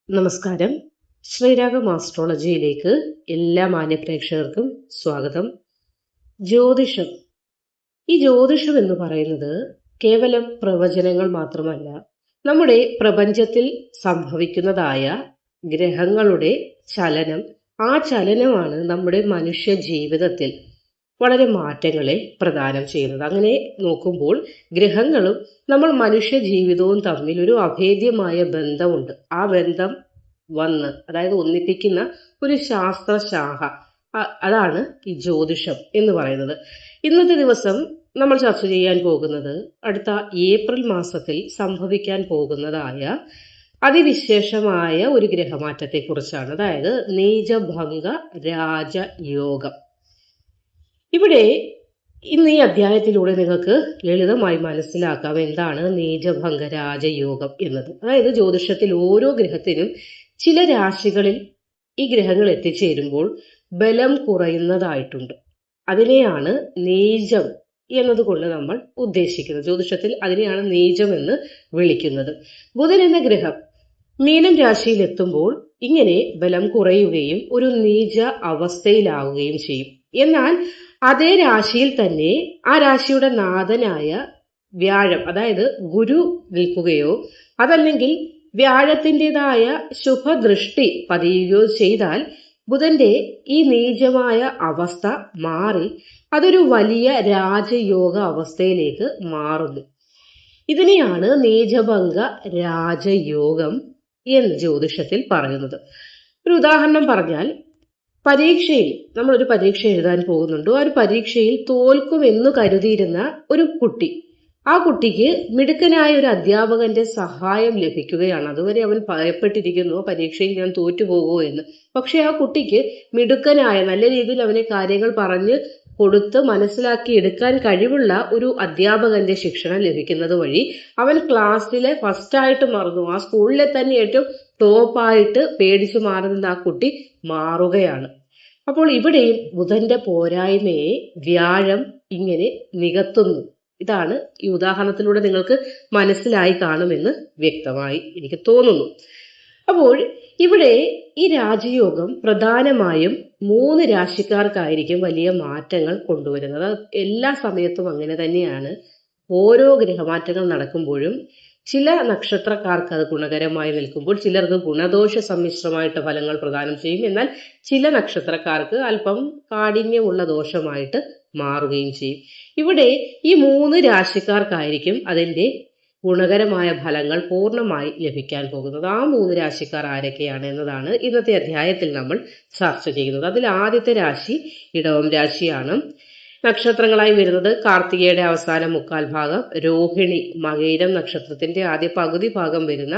നമസ്കാരം. ശ്രീരാഗം ആസ്ട്രോളജിയിലേക്ക് എല്ലാ മാന്യപ്രേക്ഷകർക്കും സ്വാഗതം. ജ്യോതിഷം എന്ന് പറയുന്നത് കേവലം പ്രവചനങ്ങൾ മാത്രമല്ല, നമ്മുടെ പ്രപഞ്ചത്തിൽ സംഭവിക്കുന്നതായ ഗ്രഹങ്ങളുടെ ചലനം. ആ ചലനമാണ് നമ്മുടെ മനുഷ്യ ജീവിതത്തിൽ വളരെ മാറ്റങ്ങളെ പ്രദാനം ചെയ്യുന്നത്. അങ്ങനെ നോക്കുമ്പോൾ ഗ്രഹങ്ങളും നമ്മൾ മനുഷ്യ ജീവിതവും തമ്മിൽ ഒരു അഭേദ്യമായ ബന്ധമുണ്ട്. ആ ബന്ധം അതായത് ഒന്നിപ്പിക്കുന്ന ഒരു ശാസ്ത്രശാഖ, അതാണ് ഈ ജ്യോതിഷം എന്ന് പറയുന്നത്. ഇന്നത്തെ ദിവസം നമ്മൾ ചർച്ച ചെയ്യാൻ പോകുന്നത് അടുത്ത ഏപ്രിൽ മാസത്തിൽ സംഭവിക്കാൻ പോകുന്നതായ അതിവിശേഷമായ ഒരു ഗ്രഹമാറ്റത്തെ കുറിച്ചാണ്. അതായത് നീചഭംഗ രാജയോഗം. ഇവിടെ ഇന്ന് ഈ അധ്യായത്തിലൂടെ നിങ്ങൾക്ക് ലളിതമായി മനസ്സിലാക്കാം എന്താണ് നീചഭംഗ രാജയോഗം എന്നത്. അതായത് ജ്യോതിഷത്തിൽ ഓരോ ഗ്രഹത്തിനും ചില രാശികളിൽ ഈ ഗ്രഹങ്ങൾ എത്തിച്ചേരുമ്പോൾ ബലം കുറയുന്നതായിട്ടുണ്ട്. അതിനെയാണ് നീചം എന്നതുകൊണ്ട് നമ്മൾ ഉദ്ദേശിക്കുന്നത്. ജ്യോതിഷത്തിൽ അതിനെയാണ് നീചം എന്ന് വിളിക്കുന്നത്. ബുധൻ എന്ന ഗ്രഹം മീനം രാശിയിൽ എത്തുമ്പോൾ ഇങ്ങനെ ബലം കുറയുകയും ഒരു നീച അവസ്ഥയിലാവുകയും ചെയ്യും. എന്നാൽ അതേ രാശിയിൽ തന്നെ ആ രാശിയുടെ നാഥനായ വ്യാഴം, അതായത് ഗുരു നിൽക്കുകയോ അതല്ലെങ്കിൽ വ്യാഴത്തിൻ്റെതായ ശുഭദൃഷ്ടി പതിയുകയോ ചെയ്താൽ ബുധന്റെ ഈ നീചമായ അവസ്ഥ മാറി അതൊരു വലിയ രാജയോഗ അവസ്ഥയിലേക്ക് മാറുന്നു. ഇതിനെയാണ് നീചഭംഗ രാജയോഗം എന്ന് ജ്യോതിഷത്തിൽ പറയുന്നത്. ഒരു ഉദാഹരണം പറഞ്ഞാൽ, പരീക്ഷയിൽ നമ്മളൊരു പരീക്ഷ എഴുതാൻ പോകുന്നുണ്ട്. ആ ഒരു പരീക്ഷയിൽ തോൽക്കുമെന്ന് കരുതിയിരുന്ന ഒരു കുട്ടി, ആ കുട്ടിക്ക് മിടുക്കനായ ഒരു അധ്യാപകന്റെ സഹായം ലഭിക്കുകയാണ്. അതുവരെ അവൻ ഭയപ്പെട്ടിരിക്കുന്നു, പരീക്ഷയിൽ ഞാൻ തോറ്റുപോകുമോ എന്ന്. പക്ഷെ ആ കുട്ടിക്ക് മിടുക്കനായ, നല്ല രീതിയിൽ അവനെ കാര്യങ്ങൾ പറഞ്ഞ് കൊടുത്ത് മനസ്സിലാക്കി എടുക്കാൻ കഴിവുള്ള ഒരു അധ്യാപകന്റെ ശിക്ഷണം ലഭിക്കുന്നത് വഴി അവൻ ക്ലാസ്സിലെ ഫസ്റ്റായിട്ട് മാറുന്നു. ആ സ്കൂളിലെ തന്നെ ഏറ്റവും ടോപ്പായിട്ട് പേടിച്ചു മാറുന്ന ആ കുട്ടി മാറുകയാണ്. അപ്പോൾ ഇവിടെയും ബുധന്റെ പോരായ്മയെ വ്യാഴം ഇങ്ങനെ നികത്തുന്നു. ഇതാണ് ഈ ഉദാഹരണത്തിലൂടെ നിങ്ങൾക്ക് മനസ്സിലായി കാണുമെന്ന് വ്യക്തമായി എനിക്ക് തോന്നുന്നു. അപ്പോൾ ഇവിടെ ഈ രാജയോഗം പ്രധാനമായും 3 രാശിക്കാർക്കായിരിക്കും വലിയ മാറ്റങ്ങൾ കൊണ്ടുവരുന്നത്. എല്ലാ സമയത്തും അങ്ങനെ തന്നെയാണ്. ഓരോ ഗ്രഹമാറ്റങ്ങൾ നടക്കുമ്പോഴും ചില നക്ഷത്രക്കാർക്ക് അത് ഗുണകരമായി നിൽക്കുമ്പോൾ ചിലർക്ക് ഗുണദോഷ സമ്മിശ്രമായിട്ട് ഫലങ്ങൾ പ്രദാനം ചെയ്യും. എന്നാൽ ചില നക്ഷത്രക്കാർക്ക് അല്പം കാഠിന്യമുള്ള ദോഷമായിട്ട് മാറുകയും ചെയ്യും. ഇവിടെ ഈ 3 രാശിക്കാർക്കായിരിക്കും അതിൻ്റെ ഗുണകരമായ ഫലങ്ങൾ പൂർണ്ണമായി ലഭിക്കാൻ പോകുന്നത്. ആ 3 രാശിക്കാർ ആരൊക്കെയാണ് എന്നതാണ് ഇന്നത്തെ അധ്യായത്തിൽ നമ്മൾ ചർച്ച ചെയ്യുന്നത്. അതിൽ ആദ്യത്തെ രാശി ഇടവം രാശിയാണ്. നക്ഷത്രങ്ങളായി വരുന്നത് കാർത്തികയുടെ അവസാന 3/4 ഭാഗം, രോഹിണി മകയിരം നക്ഷത്രത്തിന്റെ ആദ്യ പകുതി ഭാഗം വരുന്ന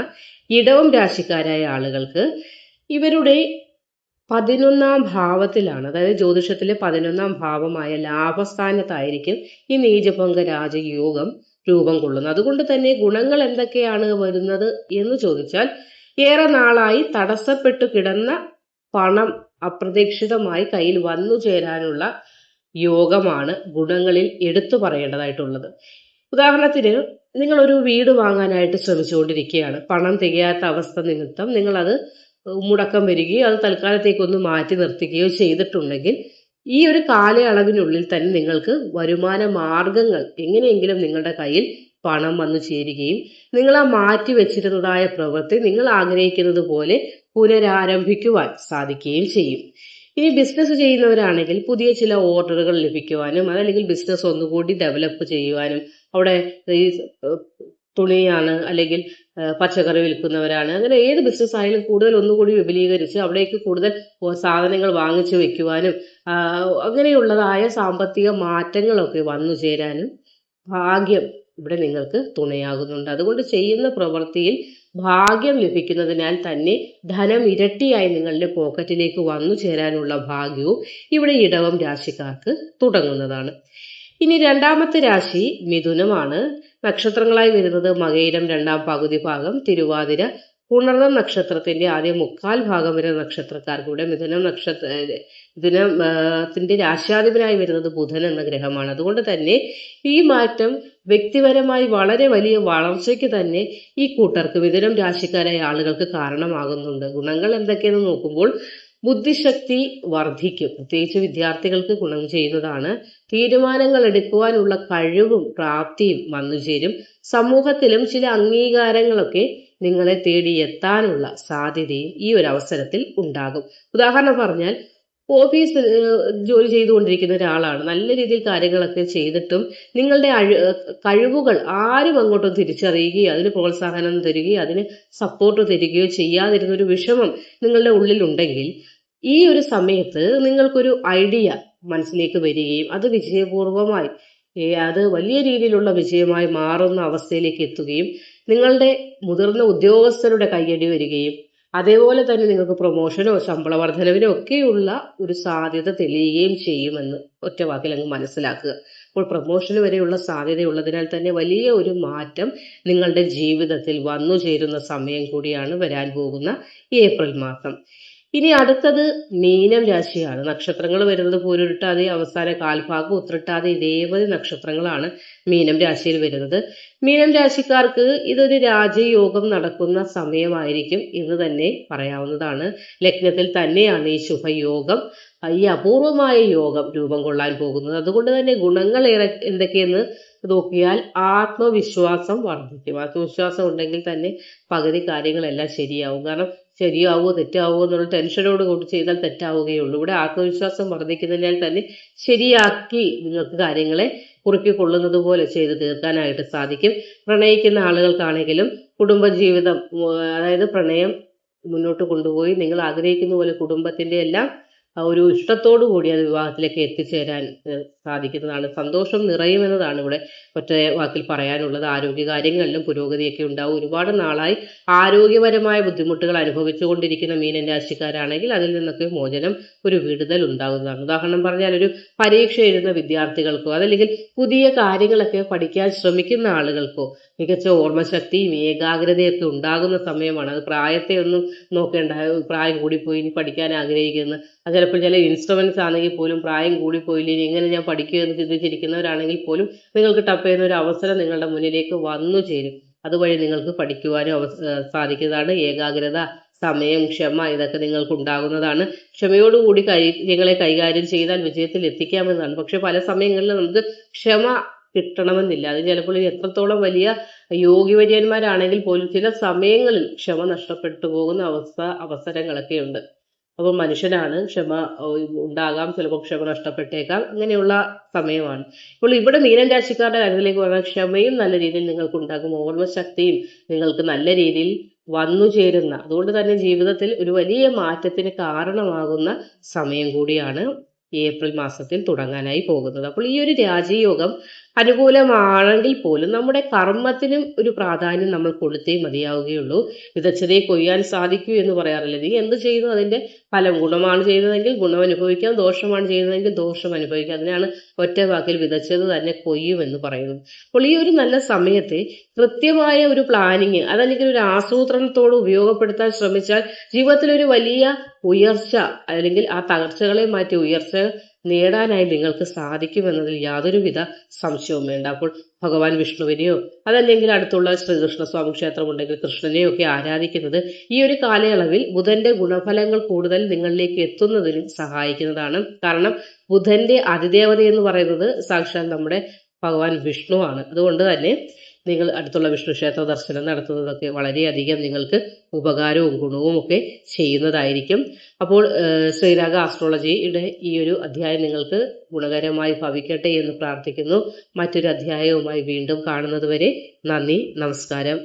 ഇടവം രാശിക്കാരായ ആളുകൾക്ക് ഇവരുടെ 11ാം ഭാവത്തിലാണ്, അതായത് ജ്യോതിഷത്തിലെ 11ാം ഭാവമായ ലാഭസ്ഥാനത്തായിരിക്കും ഈ നീചഭംഗ രാജയോഗം രൂപം കൊള്ളുന്നത്. അതുകൊണ്ട് തന്നെ ഗുണങ്ങൾ എന്തൊക്കെയാണ് വരുന്നത് എന്ന് ചോദിച്ചാൽ, ഏറെ നാളായി തടസ്സപ്പെട്ടു കിടന്ന പണം അപ്രതീക്ഷിതമായി കയ്യിൽ വന്നു ചേരാനുള്ള യോഗമാണ് ഗുണങ്ങളിൽ എടുത്തു പറയേണ്ടതായിട്ടുള്ളത്. ഉദാഹരണത്തിന്, നിങ്ങളൊരു വീട് വാങ്ങാനായിട്ട് ശ്രമിച്ചുകൊണ്ടിരിക്കുകയാണ്. പണം തികയാത്ത അവസ്ഥ നിമിത്തം നിങ്ങളത് മുടക്കം വരികയോ അത് തൽക്കാലത്തേക്കൊന്ന് മാറ്റി നിർത്തുകയോ ചെയ്തിട്ടുണ്ടെങ്കിൽ ഈ ഒരു കാലയളവിനുള്ളിൽ തന്നെ നിങ്ങൾക്ക് വരുമാന മാർഗങ്ങൾ എങ്ങനെയെങ്കിലും നിങ്ങളുടെ കയ്യിൽ പണം വന്നു ചേരുകയും നിങ്ങൾ ആ മാറ്റി വെച്ചിരുന്നതായ പ്രവൃത്തി നിങ്ങൾ ആഗ്രഹിക്കുന്നത് പോലെ പുനരാരംഭിക്കുവാൻ സാധിക്കുകയും ചെയ്യും. ഇനി ബിസിനസ് ചെയ്യുന്നവരാണെങ്കിൽ പുതിയ ചില ഓർഡറുകൾ ലഭിക്കുവാനും അതല്ലെങ്കിൽ ബിസിനസ് ഒന്നുകൂടി ഡെവലപ്പ് ചെയ്യുവാനും, അവിടെ ഈ തുണിയാണ് അല്ലെങ്കിൽ പച്ചക്കറി വിൽക്കുന്നവരാണ്, അങ്ങനെ ഏത് ബിസിനസ് ആയാലും കൂടുതൽ ഒന്നുകൂടി വിപുലീകരിച്ച് അവിടേക്ക് കൂടുതൽ സാധനങ്ങൾ വാങ്ങിച്ചു വെക്കുവാനും അങ്ങനെയുള്ളതായ സാമ്പത്തിക മാറ്റങ്ങളൊക്കെ വന്നു ചേരാനും ഭാഗ്യം ഇവിടെ നിങ്ങൾക്ക് തുണയാകുന്നുണ്ട്. അതുകൊണ്ട് ചെയ്യുന്ന പ്രവൃത്തിയിൽ ഭാഗ്യം ലഭിക്കുന്നതിനാൽ തന്നെ ധനം ഇരട്ടിയായി നിങ്ങളുടെ പോക്കറ്റിലേക്ക് വന്നു ചേരാനുള്ള ഭാഗ്യവും ഇവിടെ ഇടവം രാശിക്കാർക്ക് തുടങ്ങുന്നതാണ്. ഇനി രണ്ടാമത്തെ രാശി മിഥുനമാണ്. നക്ഷത്രങ്ങളായി വരുന്നത് മകയിരം 2ാം പകുതി ഭാഗം, തിരുവാതിര പുണർന്നം നക്ഷത്രത്തിന്റെ ആദ്യം 1/4 ഭാഗം വരുന്ന നക്ഷത്രക്കാർക്ക് ഇവിടെ മിഥുനത്തിന്റെ രാശ്യാധിപനായി വരുന്നത് ബുധൻ എന്ന ഗ്രഹമാണ്. അതുകൊണ്ട് തന്നെ ഈ മാറ്റം വ്യക്തിപരമായി വളരെ വലിയ വളർച്ചയ്ക്ക് തന്നെ ഈ കൂട്ടർക്ക്, മിഥുനം രാശിക്കാരായ ആളുകൾക്ക് കാരണമാകുന്നുണ്ട്. ഗുണങ്ങൾ എന്തൊക്കെയെന്ന് നോക്കുമ്പോൾ ബുദ്ധിശക്തി വർദ്ധിക്കും. പ്രത്യേകിച്ച് വിദ്യാർത്ഥികൾക്ക് ഗുണം ചെയ്യുന്നതാണ്. തീരുമാനങ്ങൾ എടുക്കുവാനുള്ള കഴിവും പ്രാപ്തിയും വന്നുചേരും. സമൂഹത്തിലും ചില അംഗീകാരങ്ങളൊക്കെ നിങ്ങളെ തേടിയെത്താനുള്ള സാധ്യതയും ഈ ഒരു അവസരത്തിൽ ഉണ്ടാകും. ഉദാഹരണം പറഞ്ഞാൽ, ഓഫീസിൽ ജോലി ചെയ്തുകൊണ്ടിരിക്കുന്ന ഒരാളാണ്. നല്ല രീതിയിൽ കാര്യങ്ങളൊക്കെ ചെയ്തിട്ടും നിങ്ങളുടെ കഴിവുകൾ ആരും അങ്ങോട്ടും തിരിച്ചറിയുകയോ അതിന് പ്രോത്സാഹനം തരികയോ അതിന് സപ്പോർട്ട് തരികയോ ചെയ്യാതിരുന്ന ഒരു വിഷമം നിങ്ങളുടെ ഉള്ളിലുണ്ടെങ്കിൽ ഈ ഒരു സമയത്ത് നിങ്ങൾക്കൊരു ഐഡിയ മനസ്സിലേക്ക് വരികയും അത് വിജയപൂർവമായി അത് വലിയ രീതിയിലുള്ള വിജയമായി മാറുന്ന അവസ്ഥയിലേക്ക് എത്തുകയും നിങ്ങളുടെ മുതിർന്ന ഉദ്യോഗസ്ഥരുടെ കയ്യടി വരികയും അതേപോലെ തന്നെ നിങ്ങൾക്ക് പ്രൊമോഷനോ ശമ്പള വർധനവിനോ ഒക്കെയുള്ള ഒരു സാധ്യത തെളിയുകയും ചെയ്യുമെന്ന് ഒറ്റ വാക്കിൽ അങ്ങ് മനസ്സിലാക്കുക. അപ്പോൾ പ്രൊമോഷന് വരെയുള്ള സാധ്യതയുള്ളതിനാൽ തന്നെ വലിയ ഒരു മാറ്റം നിങ്ങളുടെ ജീവിതത്തിൽ വന്നു ചേരുന്ന സമയം കൂടിയാണ് വരാൻ പോകുന്ന ഏപ്രിൽ മാസം. ഇനി അടുത്തത് മീനം രാശിയാണ്. നക്ഷത്രങ്ങൾ വരുന്നത് പൂരുരുട്ടാതി, അവസാന കാൽഭാഗം ഉത്രട്ടാതി, രേവതി നക്ഷത്രങ്ങളാണ് മീനം രാശിയിൽ വരുന്നത്. മീനം രാശിക്കാർക്ക് ഇതൊരു രാജയോഗം നടക്കുന്ന സമയമായിരിക്കും എന്ന് തന്നെ പറയാവുന്നതാണ്. ലഗ്നത്തിൽ തന്നെയാണ് ഈ ശുഭയോഗം, ഈ അപൂർവമായ യോഗം രൂപം കൊള്ളാൻ പോകുന്നത്. അതുകൊണ്ട് തന്നെ ഗുണങ്ങൾ എന്തൊക്കെയെന്ന് നോക്കിയാൽ ആത്മവിശ്വാസം വർദ്ധിക്കും. ആത്മവിശ്വാസം ഉണ്ടെങ്കിൽ തന്നെ പകുതി കാര്യങ്ങളെല്ലാം ശരിയാവും. കാരണം ശരിയാവോ തെറ്റാവോ എന്നുള്ള ടെൻഷനോട് കൂടി ചെയ്താൽ തെറ്റാവുകയുള്ളൂ. ഇവിടെ ആത്മവിശ്വാസം വർദ്ധിക്കുന്നതിനാൽ തന്നെ ശരിയാക്കി നിങ്ങൾക്ക് കാര്യങ്ങളെ കുറുക്കിക്കൊള്ളുന്നത് പോലെ ചെയ്ത് തീർക്കാനായിട്ട് സാധിക്കും. പ്രണയിക്കുന്ന ആളുകൾക്കാണെങ്കിലും കുടുംബജീവിതം, അതായത് പ്രണയം മുന്നോട്ട് കൊണ്ടുപോയി നിങ്ങൾ ആഗ്രഹിക്കുന്ന പോലെ കുടുംബത്തിന്റെ എല്ലാം ഒരു ഇഷ്ടത്തോടു കൂടി അത് വിവാഹത്തിലേക്ക് എത്തിച്ചേരാൻ സാധിക്കുന്നതാണ്. സന്തോഷം നിറയുമെന്നതാണ് ഇവിടെ ഒറ്റ വാക്കിൽ പറയാനുള്ളത്. ആരോഗ്യകാര്യങ്ങളിലും പുരോഗതിയൊക്കെ ഉണ്ടാവും. ഒരുപാട് നാളായി ആരോഗ്യപരമായ ബുദ്ധിമുട്ടുകൾ അനുഭവിച്ചുകൊണ്ടിരിക്കുന്ന മീനൻ രാശിക്കാരാണെങ്കിൽ അതിൽ നിന്നൊക്കെ മോചനം, ഒരു വിടുതൽ ഉണ്ടാകുന്നതാണ്. ഉദാഹരണം പറഞ്ഞാൽ, ഒരു പരീക്ഷ എഴുതുന്ന വിദ്യാർത്ഥികൾക്കോ അതല്ലെങ്കിൽ പുതിയ കാര്യങ്ങളൊക്കെ പഠിക്കാൻ ശ്രമിക്കുന്ന ആളുകൾക്കോ മികച്ച ഓർമ്മശക്തിയും ഏകാഗ്രതയൊക്കെ ഉണ്ടാകുന്ന സമയമാണ്. അത് പ്രായത്തെ ഒന്നും നോക്കേണ്ട. പ്രായം കൂടിപ്പോയി ഇനി പഠിക്കാൻ ആഗ്രഹിക്കുന്ന, അത് ചിലപ്പോൾ ചില ഇൻസ്ട്രുമെന്റ്സ് ആണെങ്കിൽ പോലും പ്രായം കൂടിപ്പോയില്ല ഇനി എങ്ങനെ ഞാൻ പഠിക്കുമെന്ന് ചിന്തിച്ചിരിക്കുന്നവരാണെങ്കിൽ പോലും നിങ്ങൾക്ക് ടപ്പ് ചെയ്യുന്ന ഒരു അവസരം നിങ്ങളുടെ മുന്നിലേക്ക് വന്നു ചേരും. അതുവഴി നിങ്ങൾക്ക് പഠിക്കുവാനും സാധിക്കുന്നതാണ്. ഏകാഗ്രത, സമയം, ക്ഷമ ഇതൊക്കെ നിങ്ങൾക്ക് ഉണ്ടാകുന്നതാണ്. ക്ഷമയോടുകൂടി കാര്യങ്ങളെ കൈകാര്യം ചെയ്താൽ വിജയത്തിൽ എത്തിക്കാമെന്നതാണ്. പക്ഷെ പല സമയങ്ങളിലും നമുക്ക് ക്ഷമ കിട്ടണമെന്നില്ല. അത് ചിലപ്പോൾ എത്രത്തോളം വലിയ യോഗിവര്യന്മാരാണെങ്കിൽ പോലും ചില സമയങ്ങളിൽ ക്ഷമ നഷ്ടപ്പെട്ടു പോകുന്ന അവസരങ്ങളൊക്കെ ഉണ്ട്. അപ്പോൾ മനുഷ്യനാണ്, ക്ഷമ ഉണ്ടാകാം, ചിലപ്പോൾ ക്ഷമ നഷ്ടപ്പെട്ടേക്കാം, അങ്ങനെയുള്ള സമയമാണ്. ഇപ്പോൾ ഇവിടെ മീനൻ രാശിക്കാരുടെ കാര്യത്തിലേക്ക് പറഞ്ഞാൽ ക്ഷമയും നല്ല രീതിയിൽ നിങ്ങൾക്ക് ഉണ്ടാകും. ഓർമ്മശക്തിയും നിങ്ങൾക്ക് നല്ല രീതിയിൽ വന്നു ചേരുന്ന, അതുകൊണ്ട് തന്നെ ജീവിതത്തിൽ ഒരു വലിയ മാറ്റത്തിന് കാരണമാകുന്ന സമയം കൂടിയാണ് ഏപ്രിൽ മാസത്തിൽ തുടങ്ങാനായി പോകുന്നത്. അപ്പോൾ ഈ ഒരു രാജയോഗം അനുകൂലമാണെങ്കിൽ പോലും നമ്മുടെ കർമ്മത്തിനും ഒരു പ്രാധാന്യം നമ്മൾ കൊടുത്തേ മതിയാവുകയുള്ളൂ. വിതച്ചതേ കൊയ്യാൻ സാധിക്കൂ എന്ന് പറയാറില്ല. നീ എന്ത് ചെയ്യുന്നു അതിന്റെ ഫലം. ഗുണമാണ് ചെയ്യുന്നതെങ്കിൽ ഗുണം അനുഭവിക്കാം, ദോഷമാണ് ചെയ്യുന്നതെങ്കിൽ ദോഷം അനുഭവിക്കാം. അതിനാണ് ഒറ്റ വാക്കിൽ വിതച്ചത് തന്നെ കൊയ്യുമെന്ന് പറയുന്നത്. അപ്പോൾ ഈ ഒരു നല്ല സമയത്തെ കൃത്യമായ ഒരു പ്ലാനിങ്, അതല്ലെങ്കിൽ ഒരു ആസൂത്രണത്തോട് ഉപയോഗപ്പെടുത്താൻ ശ്രമിച്ചാൽ ജീവിതത്തിൽ ഒരു വലിയ ഉയർച്ച, അല്ലെങ്കിൽ ആ തകർച്ചകളെ മാറ്റി ഉയർച്ച നേടാനായി നിങ്ങൾക്ക് സാധിക്കുമെന്നതിൽ യാതൊരുവിധ സംശയവും വേണ്ട. അപ്പോൾ ഭഗവാൻ വിഷ്ണുവിനെയോ അതല്ലെങ്കിൽ അടുത്തുള്ള ശ്രീകൃഷ്ണസ്വാമി ക്ഷേത്രം ഉണ്ടെങ്കിൽ കൃഷ്ണനെയോ ഒക്കെ ആരാധിക്കുന്നത് ഈ ഒരു കാലയളവിൽ ബുധന്റെ ഗുണഫലങ്ങൾ കൂടുതൽ നിങ്ങളിലേക്ക് എത്തുന്നതിനും സഹായിക്കുന്നതാണ്. കാരണം ബുധന്റെ അതിദേവത എന്ന് പറയുന്നത് സാക്ഷാൽ നമ്മുടെ ഭഗവാൻ വിഷ്ണുവാണ്. അതുകൊണ്ട് തന്നെ നിങ്ങൾ അടുത്തുള്ള വിഷ്ണു ക്ഷേത്ര ദർശനം നടത്തുന്നതൊക്കെ വളരെയധികം നിങ്ങൾക്ക് ഉപകാരവും ഗുണവും ഒക്കെ ചെയ്യുന്നതായിരിക്കും. അപ്പോൾ ശ്രീരാഗ ആസ്ട്രോളജിയുടെ ഈ ഒരു അധ്യായം നിങ്ങൾക്ക് ഗുണകരമായി ഭവിക്കട്ടെ എന്ന് പ്രാർത്ഥിക്കുന്നു. മറ്റൊരു അധ്യായവുമായി വീണ്ടും കാണുന്നത് വരെ നന്ദി, നമസ്കാരം.